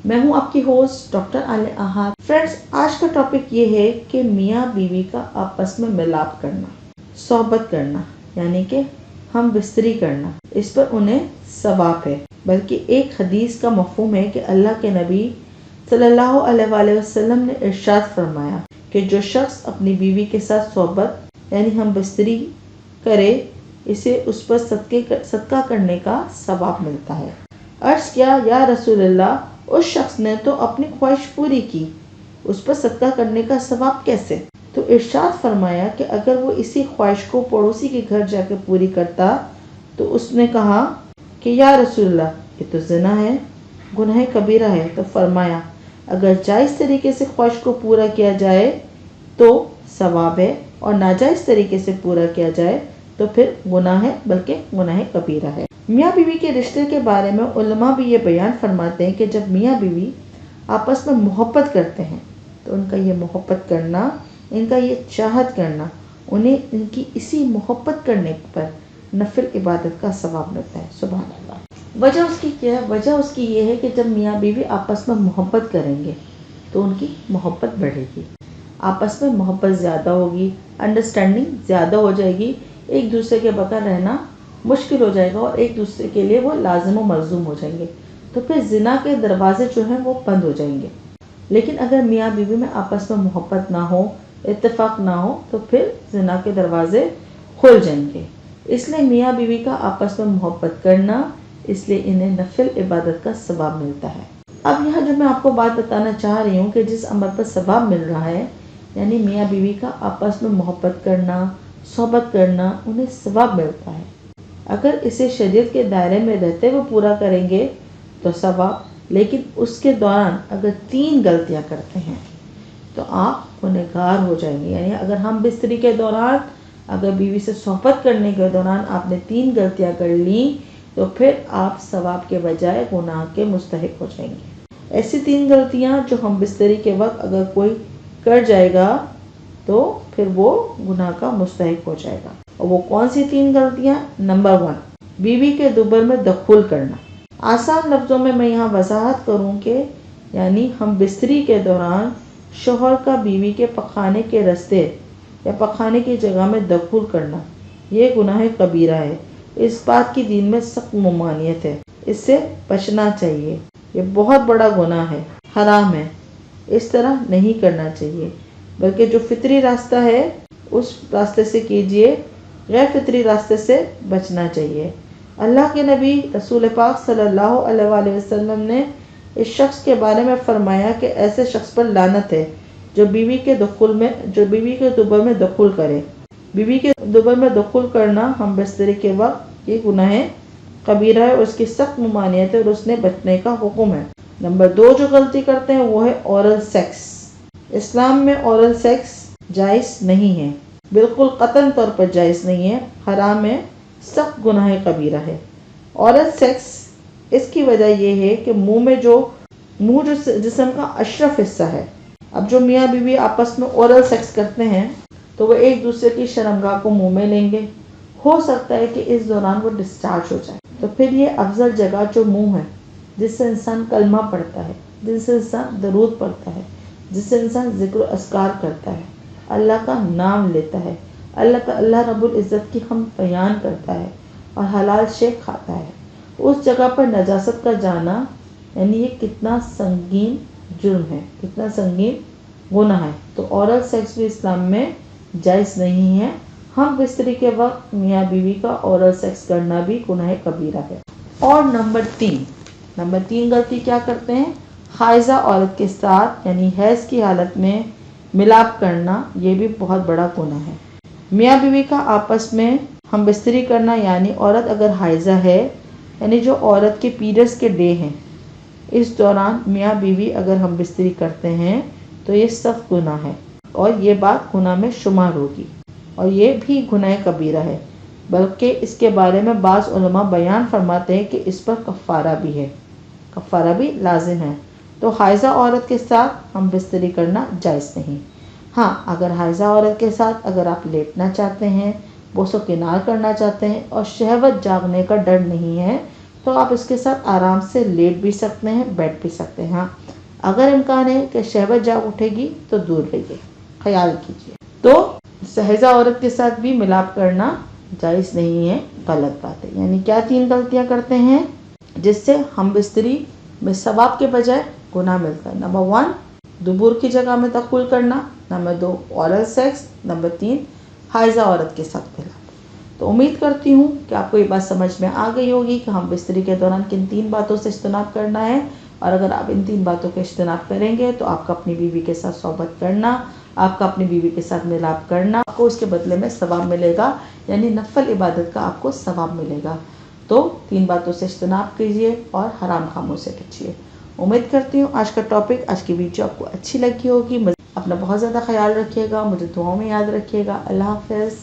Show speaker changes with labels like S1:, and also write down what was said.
S1: میں ہوں آپ کی ہوسٹ ڈاکٹر عالیہ احد۔ فرینڈز، آج کا ٹاپک یہ ہے کہ میاں بیوی کا آپس میں ملاپ کرنا، صحبت کرنا، یعنی کہ ہم بستری کرنا، اس پر انہیں ثواب ہے۔ بلکہ ایک حدیث کا مفہوم ہے کہ اللہ کے نبی صلی اللہ علیہ وآلہ وسلم نے ارشاد فرمایا کہ جو شخص اپنی بیوی کے ساتھ صحبت یعنی ہم بستری کرے، اسے اس پر صدقہ کرنے کا ثواب ملتا ہے۔ عرض کیا یا رسول اللہ، اس شخص نے تو اپنی خواہش پوری کی، اس پر صدقہ کرنے کا ثواب کیسے؟ تو ارشاد فرمایا کہ اگر وہ اسی خواہش کو پڑوسی کے گھر جا کے پوری کرتا تو اس نے کہا کہ یا رسول اللہ، یہ تو زنا ہے، گناہ کبیرہ ہے۔ تو فرمایا اگر جائز طریقے سے خواہش کو پورا کیا جائے تو ثواب ہے، اور ناجائز طریقے سے پورا کیا جائے تو پھر گناہ ہے، بلکہ گناہ کبیرہ ہے۔ میاں بیوی کے رشتے کے بارے میں علماء بھی یہ بیان فرماتے ہیں کہ جب میاں بیوی آپس میں محبت کرتے ہیں تو ان کا یہ محبت کرنا، ان کا یہ چاہت کرنا، انہیں ان کی اسی محبت کرنے پر نفل عبادت کا ثواب ملتا ہے۔ سبحان اللہ۔ وجہ اس کی کیا ہے؟ وجہ اس کی یہ ہے کہ جب میاں بیوی آپس میں محبت کریں گے تو ان کی محبت بڑھے گی، آپس میں محبت زیادہ ہوگی، انڈرسٹینڈنگ زیادہ ہو جائے گی، ایک دوسرے کے بغیر رہنا مشکل ہو جائے گا اور ایک دوسرے کے لیے وہ لازم و ملزوم ہو جائیں گے، تو پھر زنا کے دروازے جو ہیں وہ بند ہو جائیں گے۔ لیکن اگر میاں بیوی میں آپس میں محبت نہ ہو، اتفاق نہ ہو، تو پھر زنا کے دروازے کھل جائیں گے۔ اس لیے میاں بیوی کا آپس میں محبت کرنا، اس لیے انہیں نفل عبادت کا ثواب ملتا ہے۔ اب یہاں جو میں آپ کو بات بتانا چاہ رہی ہوں کہ جس عمل پر ثواب مل رہا ہے، یعنی میاں بیوی کا آپس میں محبت کرنا، صحبت کرنا، انہیں ثواب ملتا ہے۔ اگر اسے شریعت کے دائرے میں رہتے ہوئے پورا کریں گے تو ثواب، لیکن اس کے دوران اگر 3 غلطیاں کرتے ہیں تو آپ گنہگار ہو جائیں گے۔ یعنی اگر ہم بستری کے دوران، اگر بیوی سے صحبت کرنے کے دوران آپ نے 3 غلطیاں کر لیں تو پھر آپ ثواب کے بجائے گناہ کے مستحق ہو جائیں گے۔ ایسی 3 غلطیاں جو ہم بستری کے وقت اگر کوئی کر جائے گا تو پھر وہ گناہ کا مستحق ہو جائے گا۔ اور وہ کون سی 3 غلطیاں؟ نمبر 1، بیوی کے دوبر میں دخول کرنا۔ آسان لفظوں میں یہاں وضاحت کروں کہ یعنی ہم بستری کے دوران شوہر کا بیوی کے پخانے کے رستے یا پخانے کی جگہ میں دخول کرنا، یہ گناہ کبیرہ ہے۔ اس بات کی دین میں سخت ممانعت ہے، اس سے بچنا چاہیے۔ یہ بہت بڑا گناہ ہے، حرام ہے، اس طرح نہیں کرنا چاہیے، بلکہ جو فطری راستہ ہے اس راستے سے کیجیے، غیر فطری راستے سے بچنا چاہیے۔ اللہ کے نبی رسول پاک صلی اللہ علیہ وآلہ وسلم نے اس شخص کے بارے میں فرمایا کہ ایسے شخص پر لعنت ہے جو بیوی کے دوبر میں دخول کرے۔ بیوی کے دوبر میں دخول کرنا ہم بستری کے وقت یہ گناہ کبیرہ ہے، اس کی سخت ممانعت ہے اور اس نے بچنے کا حکم ہے۔ نمبر 2 جو غلطی کرتے ہیں وہ ہے اورل سیکس۔ اسلام میں اورل سیکس جائز نہیں ہے، بالکل قطعاً طور پر جائز نہیں ہے، حرام ہے، سخت گناہ کبیرہ ہے۔ اورل سیکس، اس کی وجہ یہ ہے کہ منہ جو جسم کا اشرف حصہ ہے۔ اب جو میاں بیوی آپس میں اورل سیکس کرتے ہیں تو وہ ایک دوسرے کی شرمگاہ کو منہ میں لیں گے، ہو سکتا ہے کہ اس دوران وہ ڈسچارج ہو جائے، تو پھر یہ افضل جگہ جو منہ ہے، جس سے انسان کلمہ پڑھتا ہے، جس سے انسان درود پڑھتا ہے، جس سے انسان ذکر و اذکار کرتا ہے، اللہ کا نام لیتا ہے، اللہ رب العزت کی حمد بیان کرتا ہے اور حلال شے کھاتا ہے، اس جگہ پر نجاست کا جانا، یعنی یہ کتنا سنگین جرم ہے، کتنا سنگین گناہ ہے۔ تو اورل سیکس بھی اسلام میں جائز نہیں ہے۔ ہم بستری کے وقت میاں بیوی کا اورل سیکس کرنا بھی گناہ کبیرہ ہے۔ اور نمبر 3 غلطی کیا کرتے ہیں؟ حائضہ عورت کے ساتھ یعنی حیض کی حالت میں ملاپ کرنا، یہ بھی بہت بڑا گناہ ہے۔ میاں بیوی کا آپس میں ہم بستری کرنا، یعنی عورت اگر حائضہ ہے، یعنی جو عورت کے پیریڈز کے ڈے ہیں، اس دوران میاں بیوی اگر ہم بستری کرتے ہیں تو یہ سخت گناہ ہے اور یہ بات گناہ میں شمار ہوگی، اور یہ بھی گناہ کبیرہ ہے، بلکہ اس کے بارے میں بعض علماء بیان فرماتے ہیں کہ اس پر کفارہ بھی ہے، کفارہ بھی لازم ہے۔ تو حائضہ عورت کے ساتھ ہم بستری کرنا جائز نہیں۔ ہاں، اگر حائضہ عورت کے ساتھ اگر آپ لیٹنا چاہتے ہیں، بوس و کنار کرنا چاہتے ہیں اور شہوت جاگنے کا ڈر نہیں ہے، تو آپ اس کے ساتھ آرام سے لیٹ بھی سکتے ہیں، بیٹھ بھی سکتے ہیں۔ ہاں اگر امکان ہے کہ شہوت جاگ اٹھے گی تو دور رہیے، خیال کیجیے۔ تو سہزہ عورت کے ساتھ بھی ملاپ کرنا جائز نہیں ہے، غلط بات ہے۔ یعنی کیا 3 غلطیاں کرتے ہیں جس سے ہم بستری میں ثواب کے بجائے گناہ ملتا ہے؟ نمبر 1 دبر کی جگہ میں دخول کرنا، نمبر 2 اورل سیکس، نمبر 3 حائضہ عورت کے ساتھ ملاپ۔ تو امید کرتی ہوں کہ آپ کو یہ بات سمجھ میں آ گئی ہوگی کہ ہم بستری کے دوران کن 3 باتوں سے اجتناب کرنا ہے، اور اگر آپ ان 3 باتوں کا اجتناب کریں گے تو آپ کا اپنی بیوی کے ساتھ صحبت کرنا، آپ کا اپنی بیوی کے ساتھ ملاپ کرنا، آپ کو اس کے بدلے میں ثواب ملے گا، یعنی نفل عبادت کا آپ کو ثواب ملے گا۔ تو 3 باتوں سے اجتناب کیجیے اور حرام کاموں سے بچیے۔ امید کرتی ہوں آج کا ٹاپک، آج کی ویڈیو آپ کو اچھی لگی ہوگی۔ اپنا بہت زیادہ خیال رکھیے گا، مجھے دعاؤں میں یاد رکھیے گا۔ اللہ حافظ۔